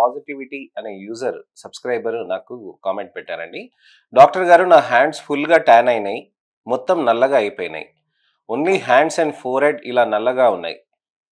Positivity అనే user subscriber నాకు comment పెట్టారండి. డాక్టర్ గారు, నా హ్యాండ్స్ ఫుల్గా ట్యాన్ అయినాయి, మొత్తం నల్లగా అయిపోయినాయి. Only hands and four head ఇలా నల్లగా ఉన్నాయి.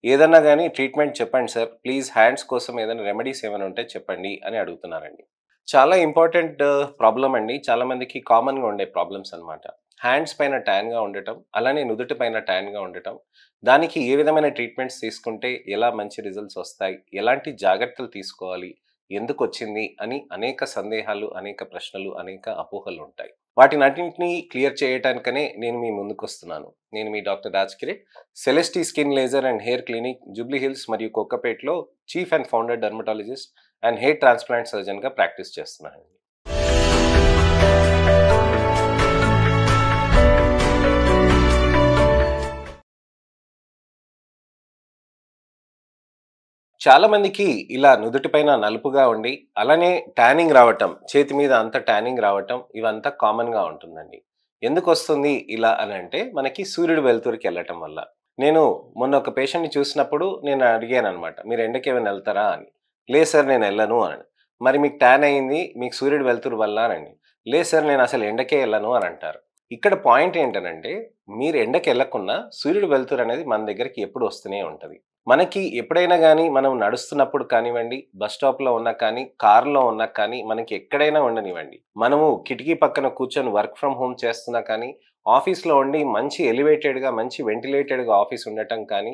ఏదన్నా కానీ ట్రీట్మెంట్ చెప్పండి సార్, ప్లీజ్ హ్యాండ్స్ కోసం ఏదైనా రెమెడీస్ ఏమైనా ఉంటే చెప్పండి అని అడుగుతున్నారండి. చాలా ఇంపార్టెంట్ ప్రాబ్లం అండి. చాలామందికి కామన్గా ఉండే ప్రాబ్లమ్స్ అనమాట. హ్యాండ్స్ పైన ట్యాన్గా ఉండటం, అలానే నుదుటి పైన ట్యాన్గా ఉండటం, దానికి ఏ విధమైన ట్రీట్మెంట్స్ తీసుకుంటే ఎలా మంచి రిజల్ట్స్ వస్తాయి, ఎలాంటి జాగ్రత్తలు తీసుకోవాలి, ఎందుకు వచ్చింది అని అనేక సందేహాలు, అనేక ప్రశ్నలు, అనేక అపోహలు ఉంటాయి. వాటినన్నింటినీ క్లియర్ చేయడానికనే నేను మీ ముందుకు వస్తున్నాను. నేను మీ doctor Raj Kireet, Celesty skin laser and hair clinic, Jubilee Hills మరియు కొక్కపేటలో chief and founder dermatologist and hair transplant సర్జన్గా ప్రాక్టీస్ చేస్తున్నానండి. చాలా మందికి ఇలా నుదుటిపైన నలుపుగా ఉండి, అలానే ట్యానింగ్ రావటం, చేతి మీద అంత ట్యానింగ్ రావటం, ఇవంతా కామన్గా ఉంటుందండి. ఎందుకు వస్తుంది ఇలా అని అంటే, మనకి సూర్యుడు వెలుతురికి వెళ్ళటం వల్ల. నేను మొన్న ఒక పేషెంట్ని చూసినప్పుడు నేను అడిగాను అనమాట, మీరు ఎండకి ఏమైనా వెళ్తారా అని. లేదు సార్ నేను వెళ్ళను అని. మరి మీకు ట్యాన్ అయింది మీకు సూర్యుడు వెలుతురు వల్ల అని. లేదు సార్ నేను అసలు ఎండకే వెళ్ళను అని అంటారు. ఇక్కడ పాయింట్ ఏంటనంటే, మీరు ఎండకి వెళ్ళకున్నా సూర్యుడు వెలుతురు అనేది మన దగ్గరికి ఎప్పుడు వస్తూనే ఉంటుంది. మనకి ఎప్పుడైనా కానీ మనం నడుస్తున్నప్పుడు కానివ్వండి, బస్ స్టాప్లో ఉన్నా కానీ, కార్లో ఉన్నా కానీ, మనకి ఎక్కడైనా ఉండనివ్వండి, మనము కిటికీ పక్కన కూర్చొని వర్క్ ఫ్రమ్ హోమ్ చేస్తున్నా కానీ, ఆఫీస్లో ఉండి మంచి ఎలివేటెడ్గా, మంచి వెంటిలేటెడ్గా ఆఫీస్ ఉండటం కానీ,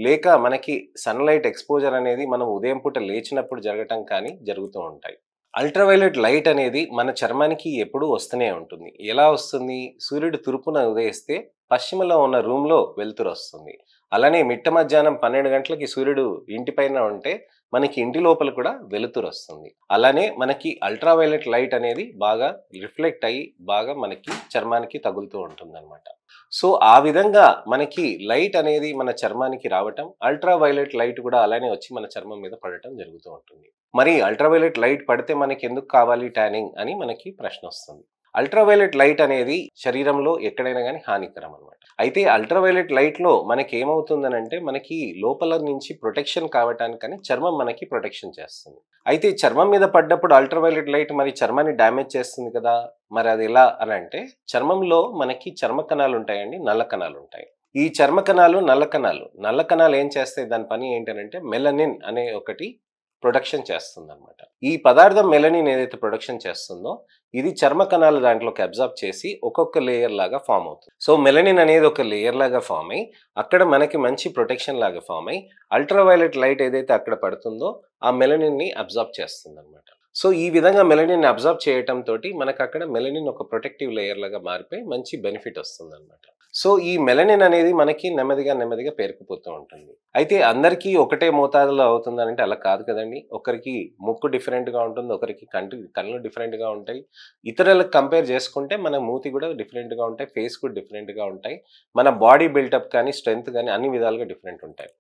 లేక మనకి సన్లైట్ ఎక్స్పోజర్ అనేది మనం ఉదయం పూట లేచినప్పుడు జరగటం కానీ జరుగుతూ ఉంటాయి. అల్ట్రావైలెట్ లైట్ అనేది మన చర్మానికి ఎప్పుడూ వస్తూనే ఉంటుంది. ఎలా వస్తుంది? సూర్యుడు తూర్పున ఉదయిస్తే పశ్చిమలో ఉన్న రూమ్లో వెలుతురు వస్తుంది. అలానే మిట్ట మధ్యాహ్నం 12 గంటలకి సూర్యుడు ఇంటిపైన ఉంటే మనకి ఇంటి లోపల కూడా వెలుతురు వస్తుంది. అలానే మనకి అల్ట్రావైలెట్ లైట్ అనేది బాగా రిఫ్లెక్ట్ అయ్యి బాగా మనకి చర్మానికి తగులుతూ ఉంటుందన్నమాట. సో ఆ విధంగా మనకి లైట్ అనేది మన చర్మానికి రావటం, అల్ట్రావైలెట్ లైట్ కూడా అలానే వచ్చి మన చర్మం మీద పడటం జరుగుతూ ఉంటుంది. మరి అల్ట్రావైలెట్ లైట్ పడితే మనకి ఎందుకు కావాలి ట్యానింగ్ అని మనకి ప్రశ్న వస్తుంది. అల్ట్రావైలెట్ లైట్ అనేది శరీరంలో ఎక్కడైనా కానీ హానికరం అనమాట. అయితే అల్ట్రావైలెట్ లైట్లో మనకి ఏమవుతుందనంటే, మనకి లోపల నుంచి ప్రొటెక్షన్ కావటానికని చర్మం మనకి ప్రొటెక్షన్ చేస్తుంది. అయితే చర్మం మీద పడ్డప్పుడు అల్ట్రావైలెట్ లైట్ మరి చర్మాన్ని డ్యామేజ్ చేస్తుంది కదా. మరి అది ఎలా అని అంటే, చర్మంలో మనకి చర్మ కణాలు ఉంటాయండి, నల్ల కణాలు ఉంటాయి. ఈ చర్మ కణాలు నల్ల కణాలు ఏం చేస్తాయి, దాని పని ఏంటనంటే మెలనిన్ అనే ఒకటి ప్రొడక్షన్ చేస్తుందన్నమాట. ఈ పదార్థం మెలనిన్ ఏదైతే ప్రొడక్షన్ చేస్తుందో, ఇది చర్మ కణాలు దాంట్లోకి అబ్జార్బ్ చేసి ఒక్కొక్క లేయర్ లాగా ఫామ్ అవుతుంది. సో మెలనిన్ అనేది ఒక లేయర్ లాగా ఫామ్ అయ్యి అక్కడ మనకి మంచి ప్రొటెక్షన్ లాగా ఫామ్ అయ్యి అల్ట్రావైలెట్ లైట్ ఏదైతే అక్కడ పడుతుందో ఆ మెలనిన్ని అబ్జార్బ్ చేస్తుంది అనమాట. సో ఈ విధంగా మెలనిన్ అబ్జార్బ్ చేయటం తోటి మనకు అక్కడ మెలనిన్ ఒక ప్రొటెక్టివ్ లేయర్ లాగా మారిపోయి మంచి బెనిఫిట్ వస్తుంది అనమాట. సో ఈ మెలనిన్ అనేది మనకి నెమ్మదిగా పేరుకుపోతూ ఉంటుంది. అయితే అందరికీ ఒకటే మోతాదులో అవుతుందంటే అలా కాదు కదండి. ఒకరికి ముక్కు డిఫరెంట్గా ఉంటుంది, ఒకరికి కళ్ళు డిఫరెంట్గా ఉంటాయి. ఇతరులకు కంపేర్ చేసుకుంటే మన మూతి కూడా డిఫరెంట్గా ఉంటాయి, ఫేస్ కూడా డిఫరెంట్గా ఉంటాయి. మన బాడీ బిల్టప్ కానీ, స్ట్రెంగ్త్ కానీ అన్ని విధాలుగా డిఫరెంట్ ఉంటాయి.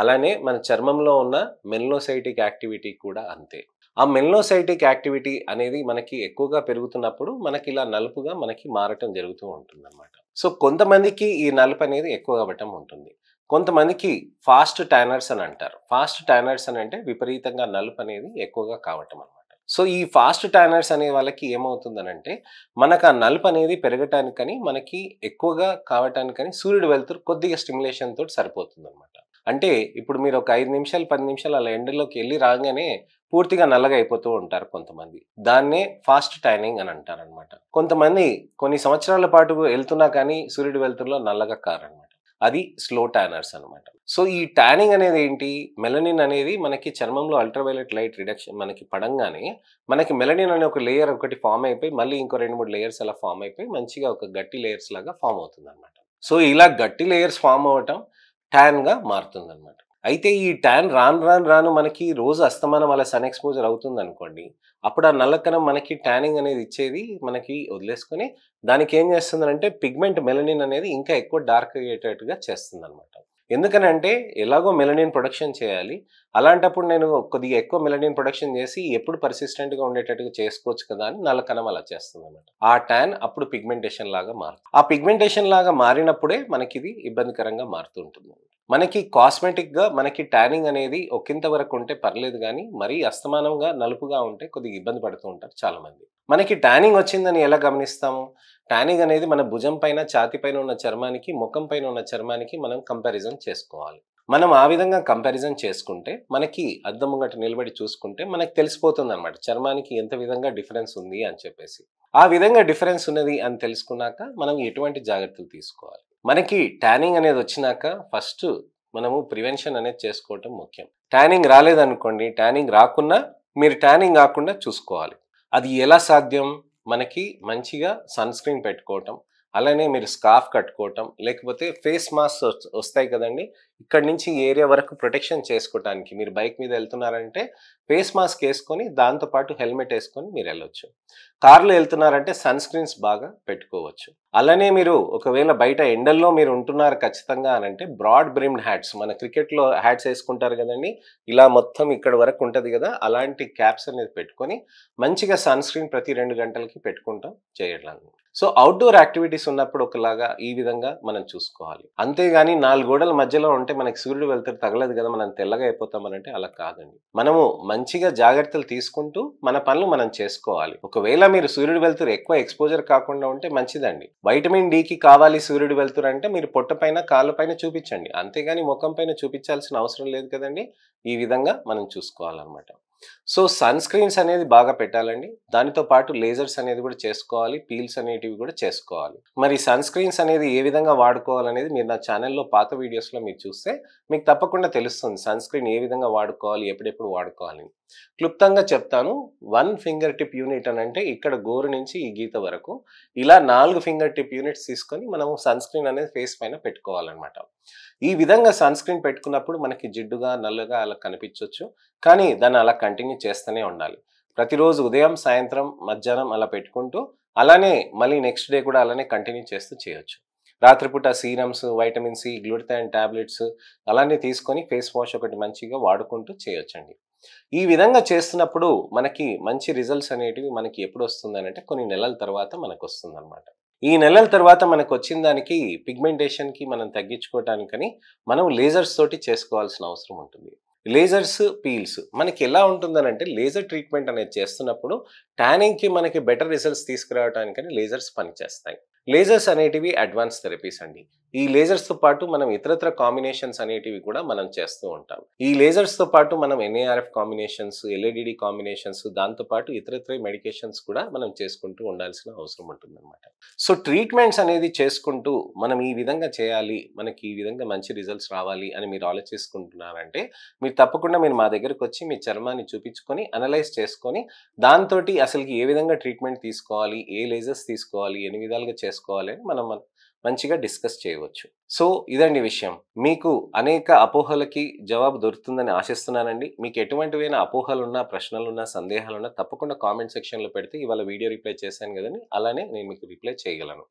అలానే మన చర్మంలో ఉన్న మెలనోసైటిక్ యాక్టివిటీ కూడా అంతే. ఆ మెలనోసైటిక్ యాక్టివిటీ అనేది మనకి ఎక్కువగా పెరుగుతున్నప్పుడు మనకి ఇలా నలుపుగా మనకి మారటం జరుగుతూ ఉంటుందన్నమాట. సో కొంతమందికి ఈ నలుపు అనేది ఎక్కువ అవ్వటం ఉంటుంది. కొంతమందికి ఫాస్ట్ ట్యానర్స్ అని అంటారు. ఫాస్ట్ ట్యానర్స్ అని అంటే విపరీతంగా నలుపు అనేది ఎక్కువగా కావటం అనమాట. సో ఈ ఫాస్ట్ ట్యానర్స్ అనే వాళ్ళకి ఏమవుతుందనంటే, మనకు ఆ నలుపు అనేది పెరగటానికని, మనకి ఎక్కువగా కావటానికని సూర్యుడు వెలుతురు కొద్దిగా స్టిమ్యులేషన్ తోటి సరిపోతుందన్నమాట. అంటే ఇప్పుడు మీరు ఒక 5 నిమిషాలు 10 నిమిషాలు అలా ఎండలోకి వెళ్ళి రాగానే పూర్తిగా నల్లగా అయిపోతూ ఉంటారు కొంతమంది. దాన్నే ఫాస్ట్ ట్యానింగ్ అని అంటారనమాట. కొంతమంది కొన్ని సంవత్సరాల పాటు వెళ్తున్నా కానీ సూర్యుడు వెలుతురులో నల్లగా కారనమాట. అది స్లో ట్యానర్స్ అనమాట. సో ఈ ట్యానింగ్ అనేది ఏంటి, మెలనిన్ అనేది మనకి చర్మంలో అల్ట్రావైలెట్ లైట్ రిడక్షన్ మనకి పడంగానే మనకి మెలనిన్ అనే ఒక లేయర్ ఒకటి ఫామ్ అయిపోయి మళ్ళీ ఇంకో 2-3 లేయర్స్ అలా ఫామ్ అయిపోయి మంచిగా ఒక గట్టి లేయర్స్ లాగా ఫామ్ అవుతుంది అనమాట. సో ఇలా గట్టి లేయర్స్ ఫామ్ అవ్వటం ట్యాన్గా మారుతుంది అనమాట. అయితే ఈ ట్యాన్ రాను మనకి రోజు అస్తమానం అలా సన్ ఎక్స్పోజర్ అవుతుంది అనుకోండి, అప్పుడు ఆ నల్లకణం మనకి ట్యానింగ్ అనేది ఇచ్చేది మనకి వదిలేసుకొని దానికి ఏం చేస్తుందంటే పిగ్మెంట్ మెలనిన్ అనేది ఇంకా ఎక్కువ డార్క్ అయ్యేటట్టుగా చేస్తుంది అనమాట. ఎందుకనంటే ఎలాగో మెలనిన్ ప్రొడక్షన్ చేయాలి, అలాంటప్పుడు నేను కొద్దిగా ఎక్కువ మెలనిన్ ప్రొడక్షన్ చేసి ఎప్పుడు పర్సిస్టెంట్‌గా ఉండేటట్టుగా చేసుకోవచ్చు కదా అని నల్ల కణం అలా చేస్తుందన్నమాట. ఆ టాన్ అప్పుడు పిగ్మెంటేషన్ లాగా మారుతుంది. ఆ పిగ్మెంటేషన్ లాగా మారినప్పుడే మనకిది ఇబ్బందికరంగా మారుతూ ఉంటుంది. మనకి కాస్మెటిక్‌గా మనకి టానింగ్ అనేది ఒకింత వరకు ఉంటే పర్లేదు గానీ, మరీ అస్తమానంగా నలుపుగా ఉంటే కొద్దిగా ఇబ్బంది పడుతూ ఉంటారు చాలామంది. మనకి టానింగ్ వచ్చిందని ఎలా గమనిస్తాము? టానింగ్ అనేది మన భుజం పైన, ఛాతీ పైన ఉన్న చర్మానికి, ముఖం పైన ఉన్న చర్మానికి మనం కంపారిజన్ చేసుకోవాలి. మనం ఆ విధంగా కంపారిజన్ చేసుకుంటే, మనకి అద్దం ముంగట నిలబడి చూసుకుంటే మనకు తెలిసిపోతుందనమాట. చర్మానికి ఎంత విధంగా డిఫరెన్స్ ఉంది అని చెప్పేసి. ఆ విధంగా డిఫరెన్స్ ఉన్నది అని తెలుసుకున్నాక, మనం ఎటువంటి జాగ్రత్తలు తీసుకోవాలి. మనకి టానింగ్ అనేది వచ్చినాక ఫస్ట్ మనము ప్రివెన్షన్ అనేది చేసుకోవటం ముఖ్యం. టానింగ్ రాలేదనుకోండి, టానింగ్ రాకున్నా మీరు టానింగ్ కాకుండా చూసుకోవాలి. అది ఎలా సాధ్యం? మనకి మంచిగా సన్ స్క్రీన్ పెట్టుకోవటం, అలానే మీరు స్కార్ఫ్ కట్టుకోవటం, లేకపోతే ఫేస్ మాస్క్ వస్తాయి కదండీ! ఇక్కడి నుంచి ఈ ఏరియా వరకు ప్రొటెక్షన్ చేసుకోవటానికి మీరు బైక్ మీద వెళ్తున్నారంటే ఫేస్ మాస్క్ ఏసుకొని దాంతో పాటు హెల్మెట్ ఏసుకొని మీరెళ్ళొచ్చు. కార్‌లో ఎళ్తున్నారంటే సన్ స్క్రీన్స్ బాగా పెట్టుకోవచ్చు. అలానే మీరు ఒకవేళ బయట ఎండల్లో మీరు ఉంటున్నారు ఖచ్చితంగా అనంటే బ్రాడ్ బ్రిమ్డ్ హ్యాట్స్ మన క్రికెట్‌లో హ్యాట్స్ ఏసుకుంటారు గదండీ! ఇలా మొత్తం ఇక్కడి వరకు ఉంటది గదా! అలాంటి క్యాప్స్ అనేది పెట్టుకొని మంచిగా సన్ స్క్రీన్ ప్రతి 2 గంటలకి పెట్టుకుంటా చేయడం. సో, ఔట్‌డోర్ యాక్టివిటీస్ ఉన్నప్పుడు ఒకలాగా ఈ విధంగా మనం చూసుకోవాలి. అంతేగాని 4 గోడల మధ్యలో ఉంటే మనకి సూర్యుడు వెలుతురు తగలదు గదా! మనం తెల్లగా అయిపోతామనంటే అలా కాదండి. మనము మంచిగా జాగ్రత్తలు తీసుకుంటూ మన పనులు మనం చేసుకోవాలి. ఒకవేళ మీరు సూర్యుడి వెలుతురు ఎక్కువ ఎక్స్‌పోజర్ కాకుండా ఉంటే మంచిదండి. వైటమిన్ డీకి కావాలి సూర్యుడి వెలుతురు అంటే మీరు పొట్ట పైన, కాళ్ళ పైన చూపించండి. అంతేగాని ముఖం పైన చూపించాల్సిన అవసరం లేదు కదండీ! ఈ విధంగా మనం చూసుకోవాలనమాట. సో, సన్ స్క్రీన్స్ అనేది బాగా పెట్టాలండి. దానితో పాటు లేజర్స్ అనేది కూడా చేసుకోవాలి. పీల్స్ అనేటివి కూడా చేసుకోవాలి. మరి సన్ స్క్రీన్స్ అనేది ఏ విధంగా వాడుకోవాలనేది మీరు నా ఛానెల్‌లో పాత వీడియోస్‌లో మీరు చూస్తే మీకు తప్పకుండా తెలుస్తుంది. సన్ స్క్రీన్ ఏ విధంగా వాడుకోవాలి, ఎప్పుడెప్పుడు వాడుకోవాలని. క్లుప్తంగా చెప్తాను. 1 ఫింగర్ టిప్ యూనిట్ అనంటే ఇక్కడ గోరు నుంచి ఈ గీత వరకు ఇలా 4 ఫింగర్ టిప్ యూనిట్స్ తీసుకొని మనము సన్ స్క్రీన్ అనేది ఫేస్ పైన పెట్టుకోవాలనమాట. ఈ విధంగా సన్ స్క్రీన్ పెట్టుకున్నప్పుడు మనకి జిడ్డుగా, నల్లగా అలా కనిపించొచ్చు. కానీ దాన్ని అలా కంటిన్యూ చేస్తూనే ఉండాలి. ప్రతిరోజు ఉదయం, సాయంత్రం, మధ్యాహ్నం అలా పెట్టుకుంటూ అలానే మళ్ళీ నెక్స్ట్ డే కూడా అలానే కంటిన్యూ చేస్తూ చేయొచ్చు. రాత్రిపూట serums, vitamin C, glutathione tablets అలానే తీసుకొని ఫేస్ వాష్ ఒకటి మంచిగా వాడుకుంటూ చేయొచ్చండి. ఈ విధంగా చేస్తున్నప్పుడు మనకి మంచి రిజల్ట్స్ అనేటివి మనకి ఎప్పుడొస్తుందనంటే కొన్ని నెలల తర్వాత మనకొస్తుందనమాట. ఈ నెలల తర్వాత మనకొచ్చిన దానికి పిగ్మెంటేషన్‌కి మనం తగ్గించుకోవటానికని మనం లేజర్స్ తోటి చేసుకోవాల్సిన అవసరం ఉంటుంది. లేజర్స్, పీల్స్ మనకి ఎలా ఉంటుందనంటే లేజర్ ట్రీట్మెంట్ అనేది చేస్తున్నప్పుడు టానింగ్‌కి మనకి బెటర్ రిజల్ట్స్ తీసుకురావటానికని లేజర్స్ పనిచేస్తాయి. లేజర్స్ అనేటివి అడ్వాన్స్ థెరపీస్ అండి. ఈ లేజర్స్‌తో పాటు మనం ఇతరత్ర కాంబినేషన్స్ అనేటివి కూడా మనం చేస్తూ ఉంటాం. ఈ లేజర్స్‌తో పాటు మనం ఎన్ఏఆర్ఎఫ్ కాంబినేషన్స్, ఎల్ఏడిడి కాంబినేషన్స్ దాంతో పాటు ఇతరత్ర మెడికేషన్స్ కూడా మనం చేసుకుంటూ ఉండాల్సిన అవసరం ఉంటుందన్నమాట. సో, ట్రీట్మెంట్స్ అనేది చేసుకుంటూ మనం ఈ విధంగా చేయాలి, మనకి ఈ విధంగా మంచి రిజల్ట్స్ రావాలి అని మీరు ఆలోచించుకుంటున్నారంటే మీరు తప్పకుండా మీరు మా దగ్గరకొచ్చి మీ చర్మాన్ని చూపించుకొని, అనలైజ్ చేసుకొని దాంతోటి అసలుకి ఏ విధంగా ట్రీట్మెంట్ తీసుకోవాలి, ఏ లేజర్స్ తీసుకోవాలి, ఎన్ని విధాలుగా చేసుకోవాలి అని మనం మంచిగా డిస్కస్ చేయవచ్చు. సో, ఇదండి విషయం. మీకు అనేక అపోహలకి జవాబు దొరుకుతుందని ఆశిస్తున్నానండి. మీకు ఎటువంటివైనా అపోహలున్నా, ప్రశ్నలున్నా, సందేహాలున్నా తప్పకుండా కామెంట్ సెక్షన్‌లో పెడితే ఇవాళ వీడియో రిప్లై చేశాను గదండీ! అలానే నేను మీకు రిప్లై చేయగలను.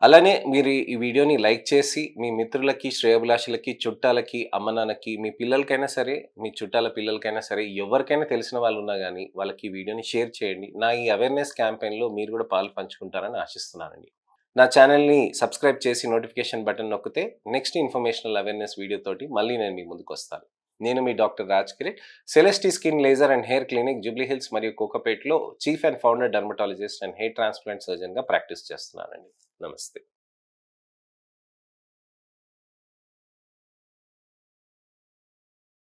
అలానే మీరు ఈ వీడియోని లైక్ చేసి మీ మిత్రులకి, శ్రేయోభిలాషులకి, చుట్టాలకి, అమ్మ నాన్నకి, మీ పిల్లలకైనా సరే, మీ చుట్టాల పిల్లలకైనా సరే, ఎవరికైనా తెలిసిన వాళ్ళున్నా గానీ వాళ్ళకి ఈ వీడియోని షేర్ చేయండి. నా ఈ అవేర్‌నెస్ క్యాంపెయిన్‌లో మీరు కూడా పాలు పంచుకుంటారని ఆశిస్తున్నానండి. నా ఛానెల్‌ని సబ్స్క్రైబ్ చేసి నోటిఫికేషన్ బటన్ నొక్కితే నెక్స్ట్ ఇన్ఫర్మేషనల్ అవేర్‌నెస్ వీడియో తోటి మళ్ళీ నేను మీ ముందుకొస్తాను. నేను మీ doctor Raj Kireet, Celesty skin laser and hair clinic Jubilee Hills మరియు కోకాపేట్‌లో chief and founder dermatologist and hair transplant సర్జన్‌గా ప్రాక్టీస్ చేస్తున్నానండి. నమస్తే.